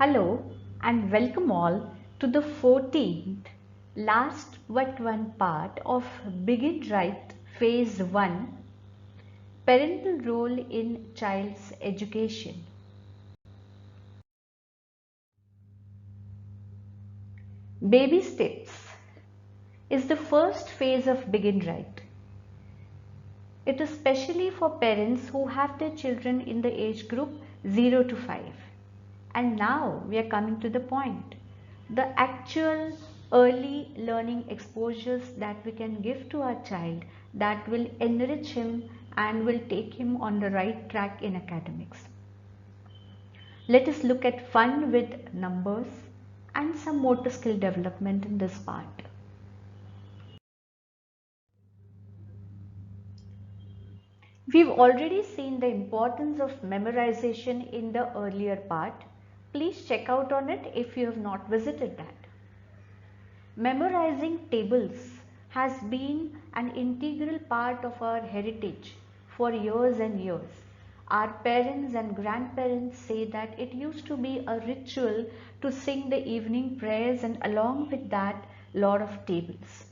Hello and welcome all to the 14th last but one part of Begin Right Phase 1 Parental Role in Child's Education. Baby steps is the first phase of Begin Right. It is specially for parents who have their children in the age group 0 to 5. And now we are coming to the point. The actual early learning exposures that we can give to our child that will enrich him and will take him on the right track in academics. Let us look at fun with numbers and some motor skill development in this part. We've already seen the importance of memorization in the earlier part. Please check out on it if you have not visited that. Memorizing tables has been an integral part of our heritage for years and years. Our parents and grandparents say that it used to be a ritual to sing the evening prayers and along with that lot of tables.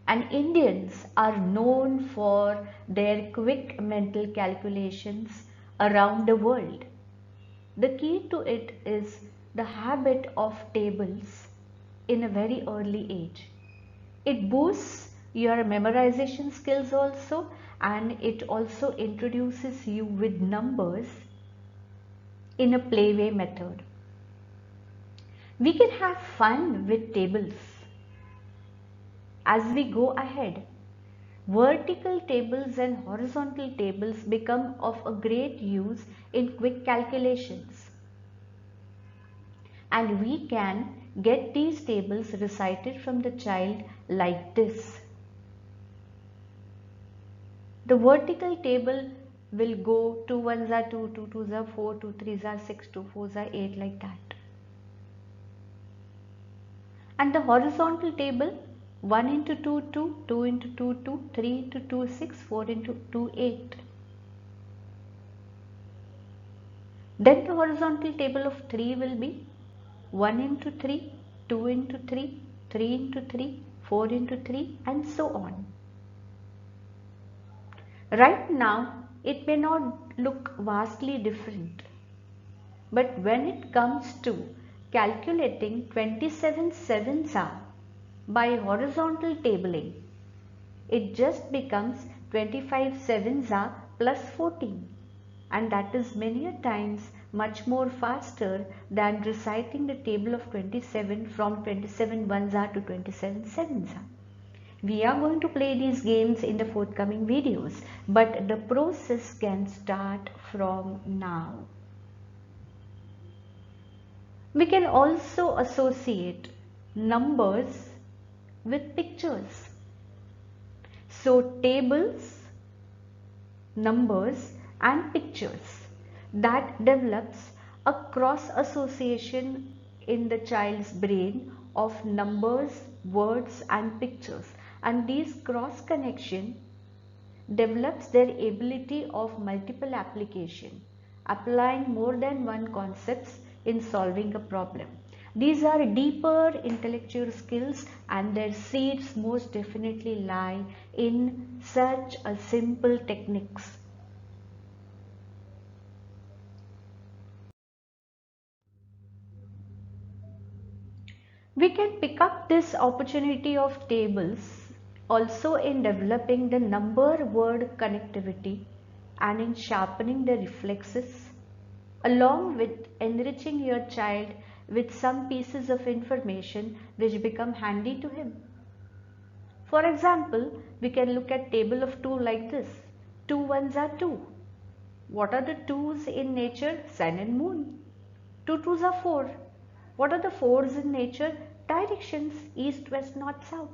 And Indians are known for their quick mental calculations around the world. The key to it is the habit of tables in a very early age. It boosts your memorization skills also, and it also introduces you with numbers in a playway method. We can have fun with tables. As we go ahead, vertical tables and horizontal tables become of a great use in quick calculations. And we can get these tables recited from the child like this. The vertical table will go 2 1s are 2, 2 2s are 4, 2 3s are 6, 2 4s are 8 like that. And the horizontal table 1 into 2 2, 2 into 2 2, 3 into 2 6, 4 into 2 8. Then the horizontal table of 3 will be 1 into 3, 2 into 3, 3 into 3, 4 into 3 and so on. Right now, it may not look vastly different, but when it comes to calculating 27 sevens are by horizontal tabling, it just becomes 25 sevens are plus 14, and that is many a times much more faster than reciting the table of 27 from 27 ones are to 27 sevens are. We are going to play these games in the forthcoming videos, but the process can start from now. We can also associate numbers with pictures. So tables, numbers and pictures, that develops a cross association in the child's brain of numbers, words and pictures, and these cross connection develops their ability of multiple application, applying more than one concepts in solving a problem. These are deeper intellectual skills and their seeds most definitely lie in such a simple techniques. We can pick up this opportunity of tables also in developing the number word connectivity and in sharpening the reflexes, along with enriching your child with some pieces of information which become handy to him. For example, we can look at table of 2 like this. 2 ones are 2. What are the 2's in nature? Sun and moon. 2 2's are 4. What are the 4's in nature? Directions, east, west, north, south.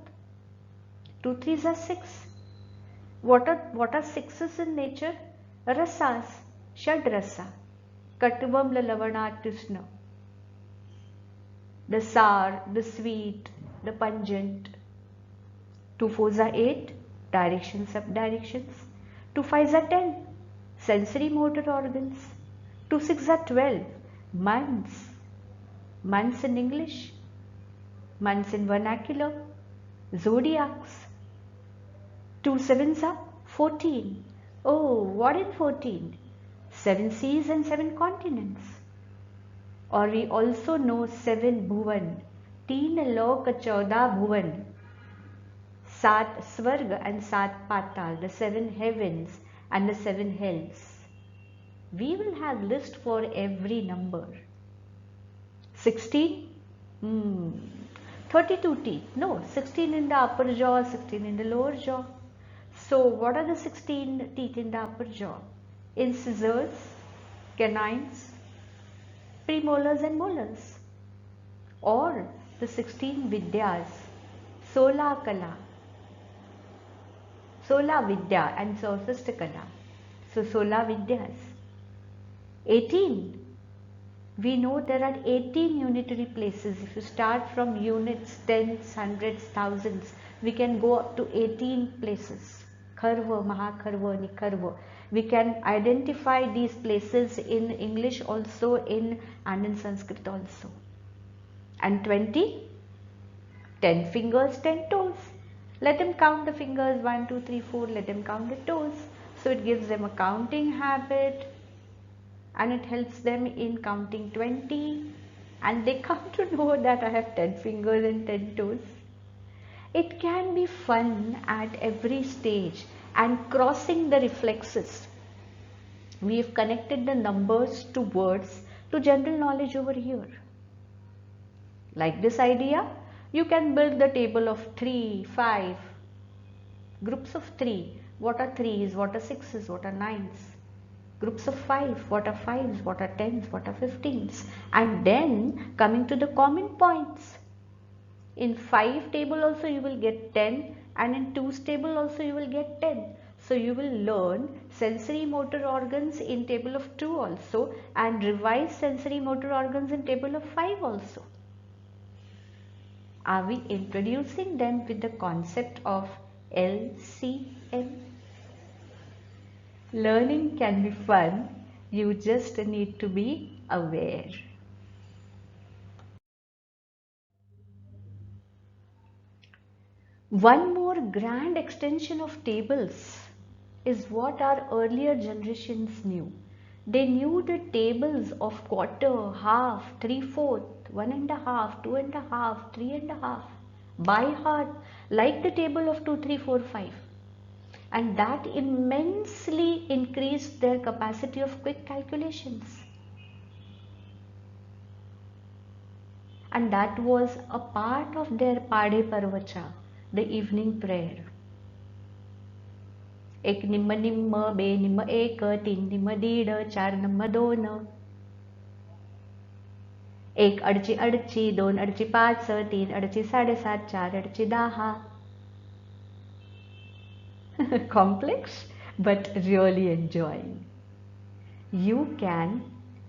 2 3's are 6. What are 6's in nature? Rasas, Shad rasa, Katuvam Lalavana Tisna. The sour, the sweet, the pungent. 2 4's are 8, directions, subdirections. 2 5's are 10, sensory motor organs. 2 6's are 12, months, months in English, months in vernacular, zodiacs. 2 sevens are 14. Oh, what in 14? 7 seas and 7 continents. Or we also know 7 bhuvan, 3 lok 14 bhuvan, 7 swarg and 7 patal, the 7 heavens and the 7 hells. We will have list for every number. 16? 32 teeth. No, 16 in the upper jaw, 16 in the lower jaw. So what are the 16 teeth in the upper jaw? Incisors, canines, premolars and molars. Or the 16 vidyas, Sola Kala, Sola Vidya and Sausasta Kala. So Sola Vidyas. 18. We know there are 18 unitary places. If you start from units, tens, hundreds, thousands, we can go up to 18 places. Kharva, Mahakharva, Nikharva. We can identify these places in English also and in Sanskrit also. And 20? 10 fingers, 10 toes. Let them count the fingers, 1, 2, 3, 4. Let them count the toes. So it gives them a counting habit. And it helps them in counting 20, and they come to know that I have 10 fingers and 10 toes. It can be fun at every stage and crossing the reflexes. We have connected the numbers to words to general knowledge over here. Like this idea, you can build the table of 3, 5, groups of 3. What are 3s? What are 6s? What are 9s? Groups of 5, what are 5s, what are 10s, what are 15s, and then coming to the common points. In 5 table also you will get 10, and in 2's table also you will get 10. So you will learn sensory motor organs in table of 2 also, and revise sensory motor organs in table of 5 also. Are we introducing them with the concept of LCM? Learning can be fun, you just need to be aware. One more grand extension of tables is what our earlier generations knew. They knew the tables of quarter, half, 3/4, 1.5, 2.5, 3.5 by heart, like the table of 2, 3, 4, 5. And that immensely increased their capacity of quick calculations. And that was a part of their Pade Parvacha, the evening prayer. एक निम्म निम्म, बे निम्म एक, तीन निम्म दीड, चार निम्म दोन. एक अडची अडची, दोन अडची पाच, तीन अडची 7.5, चार अडची 10. Complex, but really enjoying. You can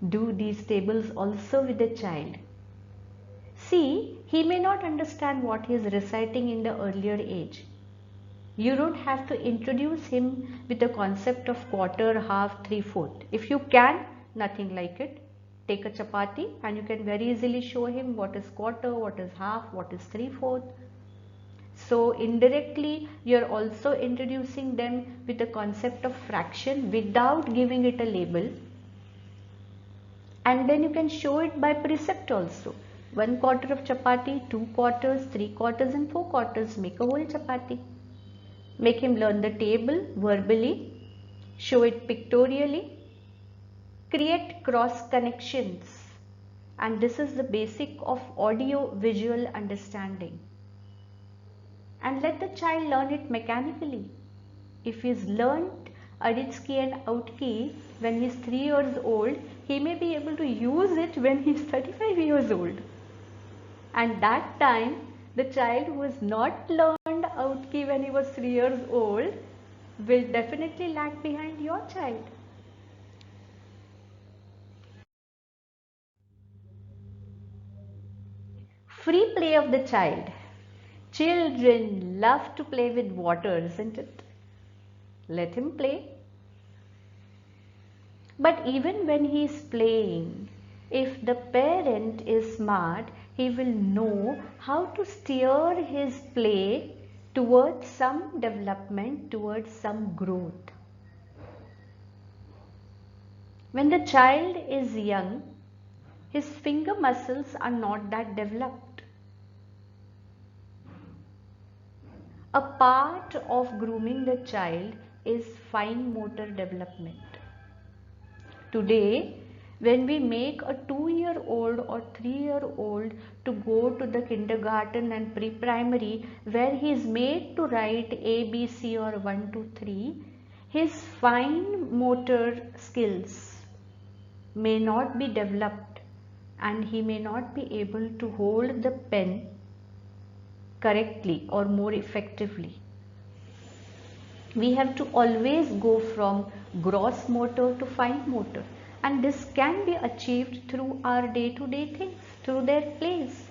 do these tables also with a child. See, he may not understand what he is reciting in the earlier age. You don't have to introduce him with the concept of quarter, half, 3/4. If you can, nothing like it. Take a chapati and you can very easily show him what is quarter, what is half, what is 3/4. So indirectly you are also introducing them with the concept of fraction without giving it a label, and then you can show it by precept also. 1/4 of chapati, 2 quarters, 3 quarters and 4 quarters make a whole chapati. Make him learn the table verbally, show it pictorially, create cross connections, and this is the basic of audio visual understanding. And let the child learn it mechanically. If he's learned aditsky and outki when he's 3 years old, he may be able to use it when he's 35 years old. And that time, the child who has not learned outki when he was 3 years old will definitely lag behind your child. Free play of the child. Children love to play with water, isn't it? Let him play. But even when he is playing, If the parent is smart, he will know how to steer his play towards some development, towards some growth. When the child is young, his finger muscles are not that developed. A part of grooming the child is fine motor development. Today, when we make a 2-year-old or 3-year-old to go to the kindergarten and pre-primary where he is made to write A, B, C or 1, 2, 3, his fine motor skills may not be developed and he may not be able to hold the pen correctly or more effectively. We have to always go from gross motor to fine motor, and this can be achieved through our day-to-day things, through their plays.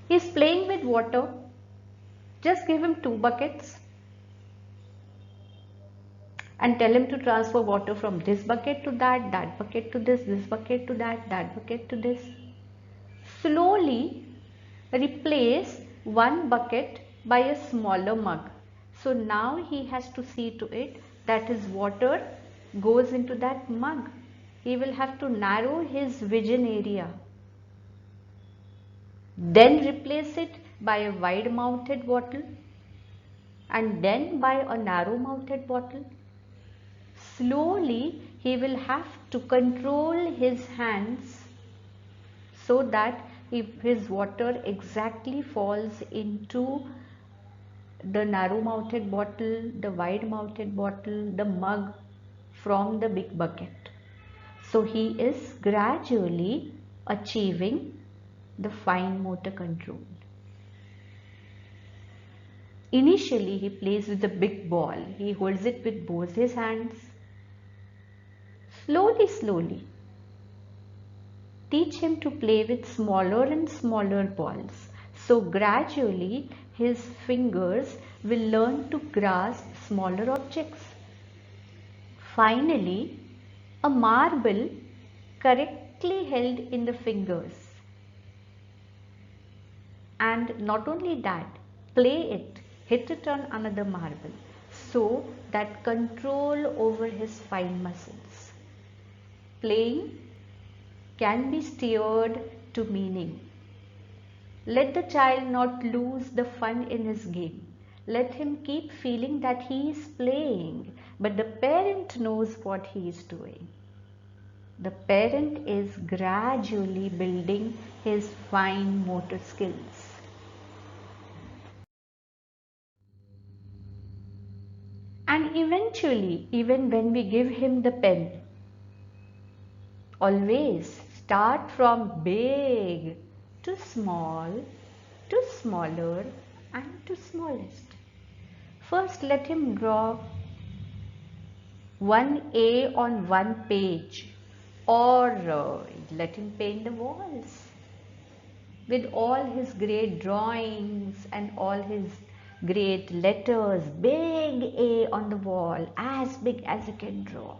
He is playing with water. Just give him 2 buckets and tell him to transfer water from this bucket to that bucket to this bucket to that bucket to this. Slowly replace one bucket by a smaller mug. So now he has to see to it that his water goes into that mug. He will have to narrow his vision area. Then replace it by a wide mouthed bottle and then by a narrow mouthed bottle. Slowly he will have to control his hands so that his water exactly falls into the narrow mouthed bottle, the wide mouthed bottle, the mug from the big bucket. So he is gradually achieving the fine motor control. Initially he plays with the big ball. He holds it with both his hands. Slowly teach him to play with smaller and smaller balls. So gradually his fingers will learn to grasp smaller objects. Finally, a marble correctly held in the fingers. And not only that, play it, hit it on another marble, so that control over his fine muscles. Playing can be steered to meaning. Let the child not lose the fun in his game. Let him keep feeling that he is playing, but the parent knows what he is doing. The parent is gradually building his fine motor skills. And eventually, even when we give him the pen, always start from big to small, to smaller and to smallest. First let him draw one A on one page, or let him paint the walls with all his great drawings and all his great letters, big A on the wall, as big as you can draw.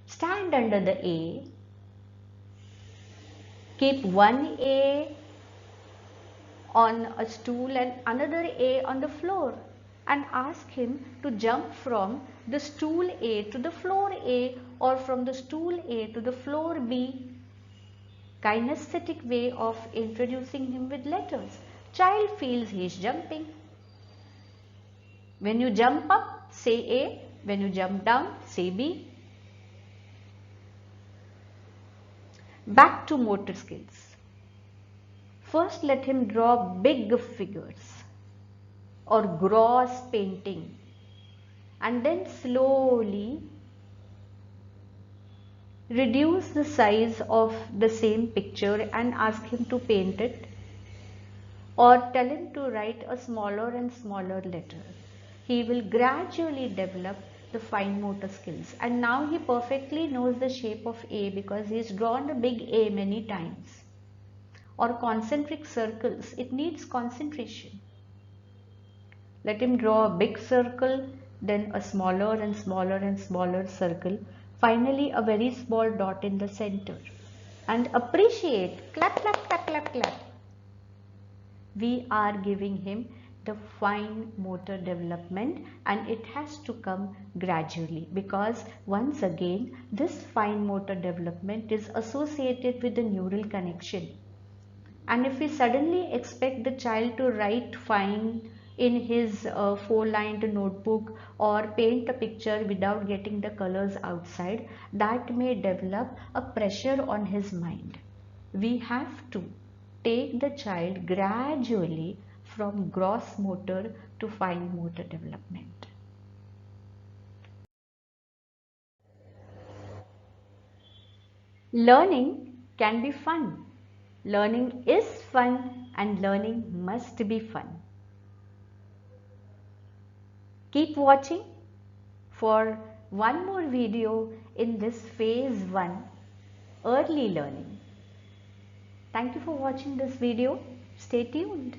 Stand under the A, keep one A on a stool and another A on the floor, and ask him to jump from the stool A to the floor A, or from the stool A to the floor B. Kinesthetic way of introducing him with letters. Child feels he is jumping. When you jump up, say A. When you jump down, say B. Back to motor skills. First let him draw big figures or gross painting, and then slowly reduce the size of the same picture and ask him to paint it, or tell him to write a smaller and smaller letter. He will gradually develop the fine motor skills, and now he perfectly knows the shape of A because he has drawn a big A many times. Or concentric circles, it needs concentration. Let him draw a big circle, then a smaller and smaller and smaller circle Finally, a very small dot in the center. And appreciate. Clap, clap, clap, clap, clap. We are giving him the fine motor development, and it has to come gradually, because once again this fine motor development is associated with the neural connection. And if we suddenly expect the child to write fine in his four-lined notebook or paint a picture without getting the colors outside, that may develop a pressure on his mind. We have to take the child gradually from gross motor to fine motor development. Learning can be fun. Learning is fun, and learning must be fun. Keep watching for one more video in this phase 1, early learning. Thank you for watching this video. Stay tuned.